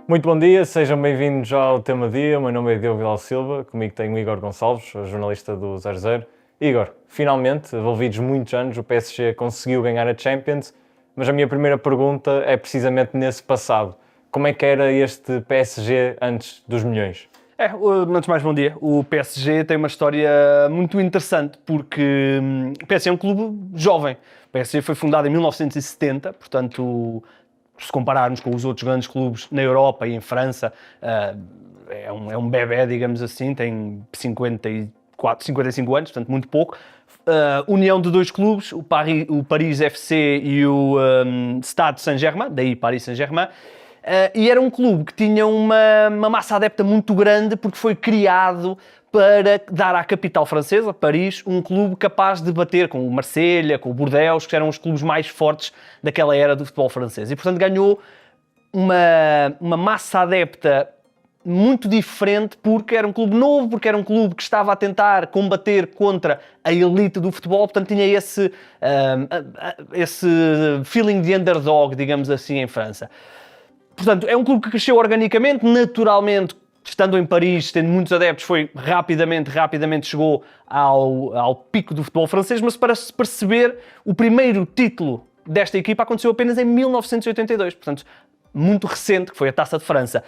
Muito bom dia, sejam bem-vindos ao Tema Dia. O meu nome é Diogo Vidal Silva, comigo tenho o Igor Gonçalves, jornalista do 00. Igor, finalmente, envolvidos muitos anos, o PSG conseguiu ganhar a Champions, mas a minha primeira pergunta é precisamente nesse passado. Como é que era este PSG antes dos milhões? Antes de mais, bom dia. O PSG tem uma história muito interessante porque o PSG é um clube jovem. O PSG foi fundado em 1970, portanto, se compararmos com os outros grandes clubes na Europa e em França, é um bebé, digamos assim, tem 55 anos, portanto, muito pouco. União de dois clubes, o Paris FC e o Stade Saint-Germain, daí Paris Saint-Germain. E era um clube que tinha uma massa adepta muito grande porque foi criado para dar à capital francesa, Paris, um clube capaz de bater com o Marselha, com o Bordeaux, que eram os clubes mais fortes daquela era do futebol francês. E, portanto, ganhou uma massa adepta muito diferente porque era um clube novo, porque era um clube que estava a tentar combater contra a elite do futebol, portanto tinha esse feeling de underdog, digamos assim, em França. Portanto, é um clube que cresceu organicamente, naturalmente, estando em Paris, tendo muitos adeptos, foi rapidamente chegou ao pico do futebol francês, mas para se perceber, o primeiro título desta equipa aconteceu apenas em 1982, portanto, muito recente, que foi a Taça de França.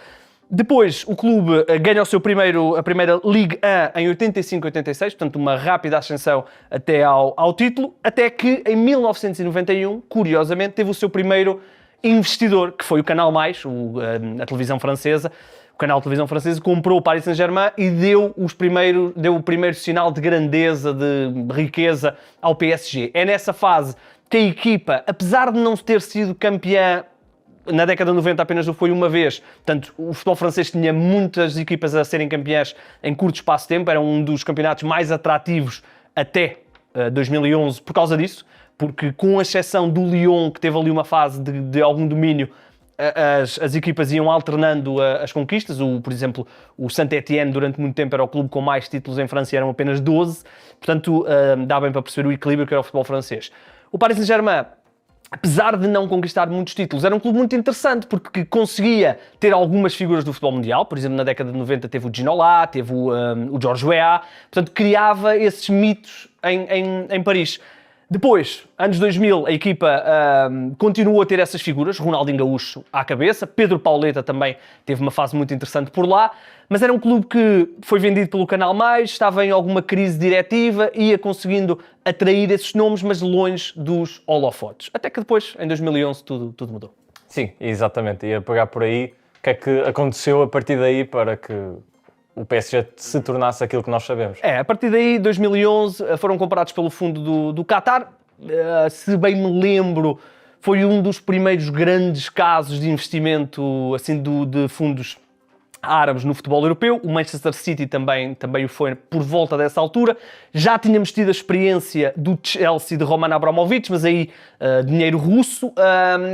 Depois, o clube ganha a primeira Ligue 1 em 85-86, portanto, uma rápida ascensão até ao título, até que em 1991, curiosamente, teve o seu primeiro investidor, que foi o Canal+, a televisão francesa. O canal de televisão francesa comprou o Paris Saint-Germain e deu o primeiro sinal de grandeza, de riqueza ao PSG. É nessa fase que a equipa, apesar de não ter sido campeã na década de 90 apenas foi uma vez, portanto, o futebol francês tinha muitas equipas a serem campeãs em curto espaço de tempo, era um dos campeonatos mais atrativos até 2011 por causa disso, porque com exceção do Lyon, que teve ali uma fase de algum domínio, as equipas iam alternando as conquistas. Por exemplo, o Saint-Étienne durante muito tempo era o clube com mais títulos em França e eram apenas 12, portanto dá bem para perceber o equilíbrio que era o futebol francês. O Paris Saint-Germain, apesar de não conquistar muitos títulos, era um clube muito interessante porque conseguia ter algumas figuras do futebol mundial. Por exemplo, na década de 90 teve o Ginola, teve o Georges Weah, portanto criava esses mitos em Paris. Depois, anos 2000, a equipa continuou a ter essas figuras, Ronaldinho Gaúcho à cabeça, Pedro Pauleta também teve uma fase muito interessante por lá, mas era um clube que foi vendido pelo Canal+, estava em alguma crise diretiva, ia conseguindo atrair esses nomes, mas longe dos holofotes. Até que depois, em 2011, tudo mudou. Sim, exatamente. Ia pegar por aí. O que é que aconteceu a partir daí para que o PSG se tornasse aquilo que nós sabemos? A partir daí, 2011, foram comprados pelo fundo do Qatar. Se bem me lembro, foi um dos primeiros grandes casos de investimento assim, de fundos árabes no futebol europeu. O Manchester City também o foi por volta dessa altura. Já tínhamos tido a experiência do Chelsea de Roman Abramovich, mas aí dinheiro russo,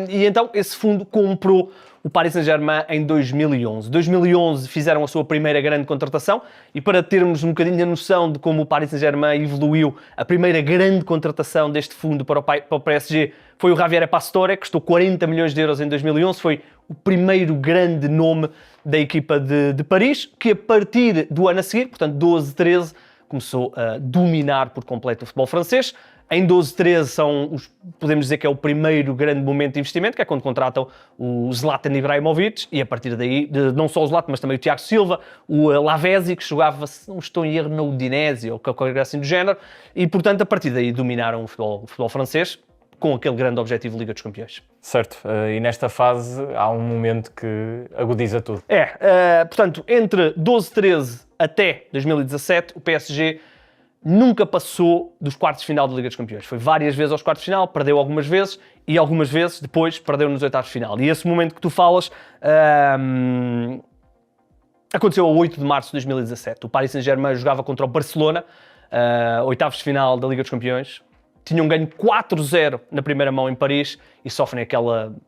e então esse fundo comprou o Paris Saint-Germain em 2011. Em 2011 fizeram a sua primeira grande contratação e para termos um bocadinho a noção de como o Paris Saint-Germain evoluiu, a primeira grande contratação deste fundo para o PSG foi o Javier Pastore, que custou 40 milhões de euros em 2011, foi o primeiro grande nome da equipa de Paris, que a partir do ano a seguir, portanto 12-13, começou a dominar por completo o futebol francês. Em 12-13 podemos dizer que é o primeiro grande momento de investimento, que é quando contratam o Zlatan Ibrahimovic, e a partir daí, não só o Zlatan, mas também o Thiago Silva, o Lavezzi, que jogava, se não estou em erro, na Udinese, ou qualquer coisa assim do género, e portanto a partir daí dominaram o futebol francês, com aquele grande objetivo de Liga dos Campeões. Certo, e nesta fase há um momento que agudiza tudo. Portanto, entre 12-13 até 2017, o PSG nunca passou dos quartos de final da Liga dos Campeões. Foi várias vezes aos quartos de final, perdeu algumas vezes e algumas vezes depois perdeu nos oitavos de final. E esse momento que tu falas aconteceu a 8 de março de 2017. O Paris Saint-Germain jogava contra o Barcelona, oitavos de final da Liga dos Campeões. Tinham ganho 4-0 na primeira mão em Paris e sofrem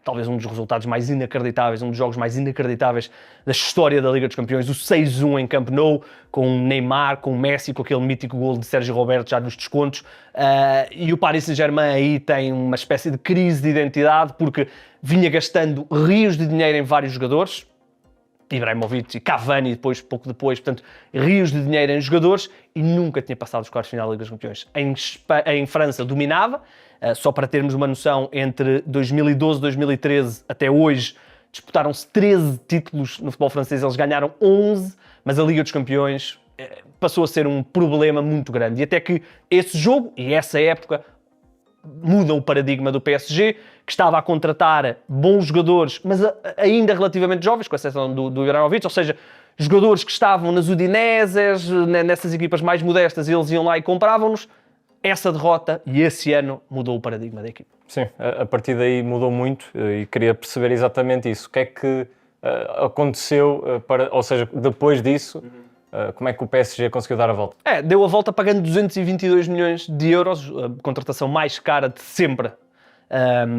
talvez um dos resultados mais inacreditáveis, um dos jogos mais inacreditáveis da história da Liga dos Campeões, o 6-1 em Camp Nou, com o Neymar, com o Messi, com aquele mítico golo de Sérgio Roberto já nos descontos. E o Paris Saint-Germain aí tem uma espécie de crise de identidade porque vinha gastando rios de dinheiro em vários jogadores, Ibrahimovic e Cavani depois, pouco depois, portanto, rios de dinheiro em jogadores e nunca tinha passado os quartos de final da Liga dos Campeões. Em França dominava, só para termos uma noção, entre 2012 e 2013 até hoje, disputaram-se 13 títulos no futebol francês, eles ganharam 11, mas a Liga dos Campeões passou a ser um problema muito grande. E até que esse jogo e essa época mudam o paradigma do PSG, que estava a contratar bons jogadores, mas ainda relativamente jovens, com exceção do Ibrahimovic, ou seja, jogadores que estavam nas Udineses, nessas equipas mais modestas, eles iam lá e compravam-nos. Essa derrota e esse ano mudou o paradigma da equipa. Sim, a partir daí mudou muito e queria perceber exatamente isso. O que é que aconteceu, ou seja, depois disso, como é que o PSG conseguiu dar a volta? Deu a volta pagando 222 milhões de euros, a contratação mais cara de sempre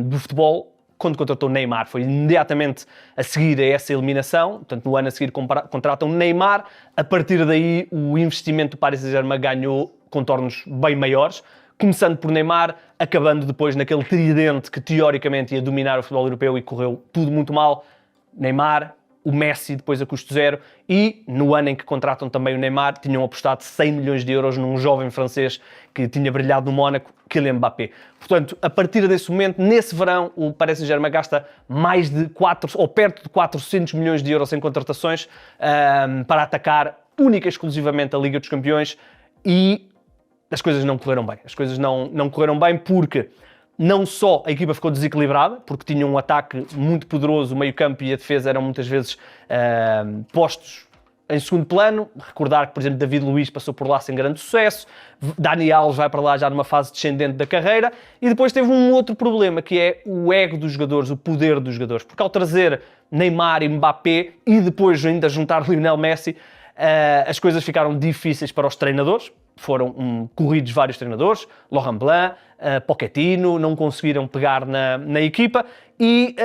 do futebol, quando contratou Neymar. Foi imediatamente a seguir a essa eliminação, portanto no ano a seguir contratam Neymar, a partir daí o investimento do Paris Saint-Germain ganhou contornos bem maiores, começando por Neymar, acabando depois naquele tridente que teoricamente ia dominar o futebol europeu e correu tudo muito mal. Neymar, o Messi depois a custo zero e no ano em que contratam também o Neymar tinham apostado 100 milhões de euros num jovem francês que tinha brilhado no Mónaco, Kylian Mbappé. Portanto, a partir desse momento, nesse verão, o Paris Saint-Germain gasta mais de 4 ou perto de 400 milhões de euros em contratações para atacar única e exclusivamente a Liga dos Campeões e as coisas não correram bem. As coisas não correram bem porque não só a equipa ficou desequilibrada, porque tinha um ataque muito poderoso, o meio-campo e a defesa eram muitas vezes postos em segundo plano. Recordar que, por exemplo, David Luiz passou por lá sem grande sucesso, Dani Alves vai para lá já numa fase descendente da carreira, e depois teve um outro problema, que é o ego dos jogadores, o poder dos jogadores, porque ao trazer Neymar e Mbappé e depois ainda juntar Lionel Messi, as coisas ficaram difíceis para os treinadores. Foram corridos vários treinadores, Laurent Blanc, Pochettino, não conseguiram pegar na equipa e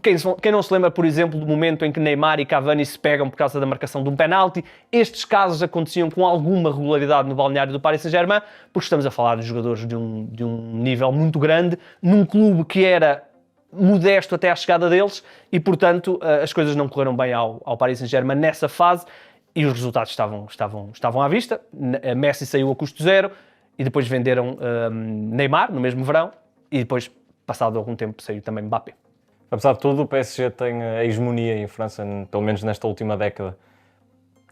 quem não se lembra, por exemplo, do momento em que Neymar e Cavani se pegam por causa da marcação de um penalti, estes casos aconteciam com alguma regularidade no balneário do Paris Saint-Germain, porque estamos a falar de jogadores de um nível muito grande, num clube que era modesto até à chegada deles e, portanto, as coisas não correram bem ao Paris Saint-Germain nessa fase. E os resultados estavam à vista. Messi saiu a custo zero e depois venderam Neymar no mesmo verão e depois, passado algum tempo, saiu também Mbappé. Apesar de tudo, o PSG tem a hegemonia em França, pelo menos nesta última década.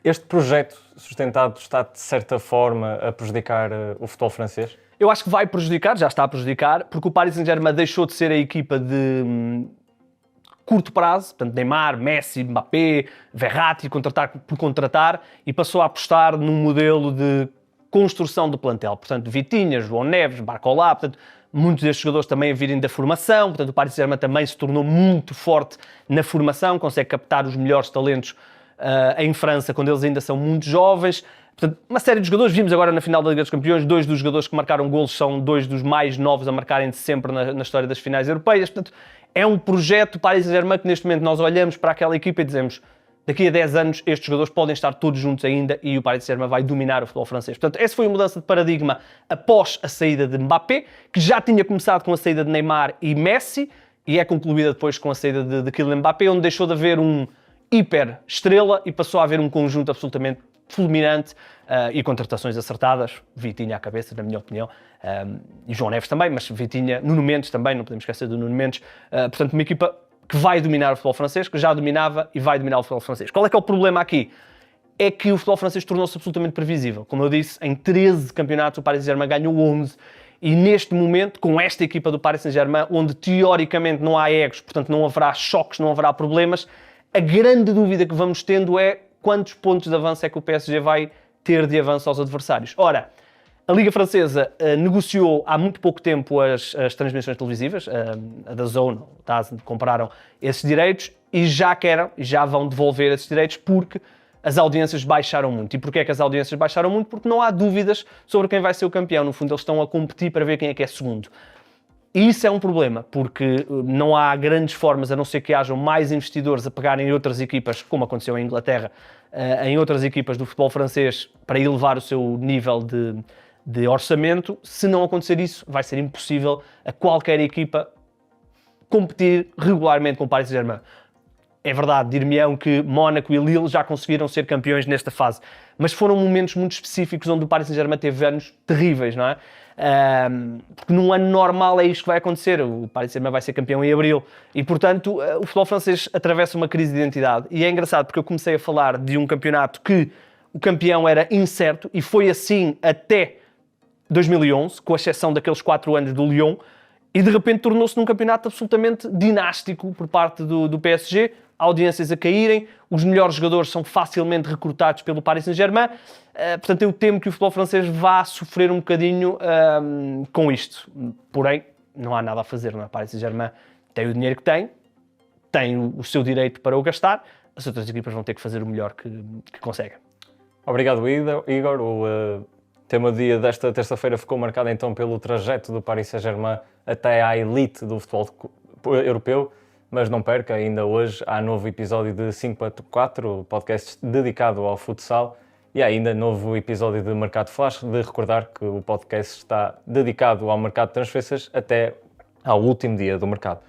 Este projeto sustentado está, de certa forma, a prejudicar o futebol francês? Eu acho que vai prejudicar, já está a prejudicar, porque o Paris Saint-Germain deixou de ser a equipa de curto prazo, portanto Neymar, Messi, Mbappé, Verratti, por contratar, e passou a apostar num modelo de construção do plantel. Portanto, Vitinha, João Neves, Barcola, portanto, muitos destes jogadores também a virem da formação, portanto o Paris Saint-Germain também se tornou muito forte na formação, consegue captar os melhores talentos em França quando eles ainda são muito jovens. Portanto, uma série de jogadores, vimos agora na final da Liga dos Campeões, 2 dos jogadores que marcaram golos são 2 dos mais novos a marcarem de sempre na história das finais europeias. Portanto, é um projeto Paris Saint-Germain que neste momento nós olhamos para aquela equipa e dizemos daqui a 10 anos estes jogadores podem estar todos juntos ainda e o Paris Saint-Germain vai dominar o futebol francês. Portanto, essa foi a mudança de paradigma após a saída de Mbappé, que já tinha começado com a saída de Neymar e Messi e é concluída depois com a saída de Kylian Mbappé, onde deixou de haver um hiper estrela e passou a haver um conjunto absolutamente fulminante e contratações acertadas. Vitinha à cabeça, na minha opinião, e João Neves também, mas Vitinha, Nuno Mendes também, não podemos esquecer do Nuno Mendes. Portanto, uma equipa que vai dominar o futebol francês, que já dominava e vai dominar o futebol francês. Qual é que é o problema aqui? É que o futebol francês tornou-se absolutamente previsível. Como eu disse, em 13 campeonatos o Paris Saint-Germain ganhou 11 e neste momento, com esta equipa do Paris Saint-Germain, onde teoricamente não há egos, portanto não haverá choques, não haverá problemas, a grande dúvida que vamos tendo é quantos pontos de avanço é que o PSG vai ter de avanço aos adversários. Ora, a Liga Francesa negociou há muito pouco tempo as transmissões televisivas, a DAZN, compraram esses direitos e já vão devolver esses direitos porque as audiências baixaram muito. E porquê é que as audiências baixaram muito? Porque não há dúvidas sobre quem vai ser o campeão. No fundo, eles estão a competir para ver quem é que é segundo. E isso é um problema, porque não há grandes formas, a não ser que hajam mais investidores a pegarem em outras equipas, como aconteceu em Inglaterra, em outras equipas do futebol francês, para elevar o seu nível de orçamento. Se não acontecer isso, vai ser impossível a qualquer equipa competir regularmente com o Paris Saint-Germain. É verdade, dir-me-ão que Mónaco e Lille já conseguiram ser campeões nesta fase, mas foram momentos muito específicos onde o Paris Saint-Germain teve anos terríveis, não é? Porque num ano normal é isto que vai acontecer, o Paris Saint-Germain vai ser campeão em abril e, portanto, o futebol francês atravessa uma crise de identidade. E é engraçado porque eu comecei a falar de um campeonato que o campeão era incerto e foi assim até 2011, com exceção daqueles 4 anos do Lyon, e de repente tornou-se num campeonato absolutamente dinástico por parte do PSG, audiências a caírem, os melhores jogadores são facilmente recrutados pelo Paris Saint-Germain, portanto eu temo que o futebol francês vá sofrer um bocadinho com isto. Porém, não há nada a fazer, não é? O Paris Saint-Germain tem o dinheiro que tem o seu direito para o gastar, as outras equipas vão ter que fazer o melhor que conseguem. Obrigado, Igor. O tema do dia desta terça-feira ficou marcado então pelo trajeto do Paris Saint-Germain até à elite do futebol europeu, mas não perca, ainda hoje há novo episódio de 5/4, o podcast dedicado ao futsal, e há ainda novo episódio de Mercado Flash, de recordar que o podcast está dedicado ao mercado de transferências até ao último dia do mercado.